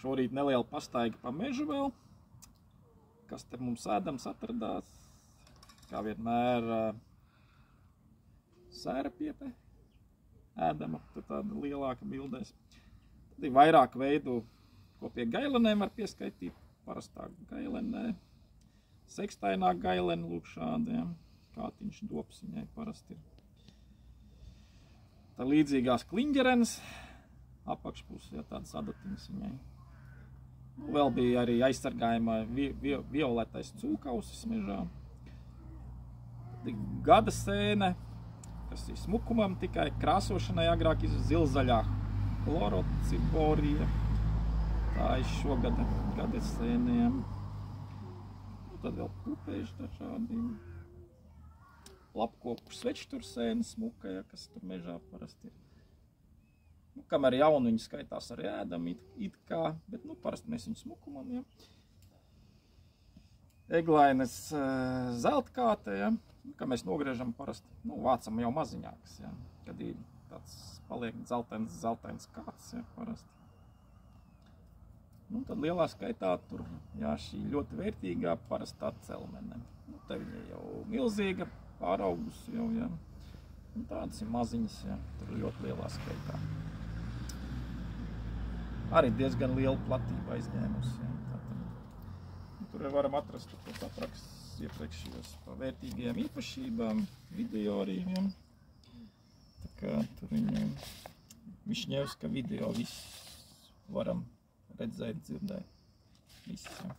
Šorīt neliela pastaiga pa mežu vēl. Kas te mums ēdams atradās? Kā vienmēr sērapiepe ēdama, tad tāda lielāka bildēs. Tad ir vairāk veidu, ko pie gailenēm var pieskaitīt. Parastā gailenē, sekstainā gailene, lūk šādi, ja. Kātiņš dops viņai parasti ir. Tā līdzīgās kliņģerenes, apakšpusē, ja, tādas adatiņas viņai. Vēl bija arī aizsargājumā violetais cūkausis mežā. Gada sēne, kas ir smukumam, tikai krāsošanai agrāk zilzaļā chlorociborija. Tā ir šogada gada sēniem. Tad vēl pupēži dažādi. Lapkopu svečtursēne smuka, ja, kas tur mežā parasti ir. Nu, kamēr jaunu viņi skaitās arī ēdam it kā, bet parasti mēs viņu smukumam, ja. Eglaines zeltkāte, ja, kā mēs nogriežam parasti, vācam jau maziņākas, ja, kad ir tāds paliek zeltains kāds, ja, parasti. Tad lielā skaitā tur, jā, šī ļoti vērtīgā parastā celmene. Te viņa jau milzīga, pāraugusi jau, ja. Tādas ir maziņas, ja, tur ļoti lielā skaitā. Arī diezgan liela platība aizņēmusi, ja. Tur varam atrast tos apraksts iepriekšējos par vērtīgajām īpašībām, video arī, ja. Tā kā tur viņiem Višņevska video viss varam redzēt, dzirdēt. Viss, ja.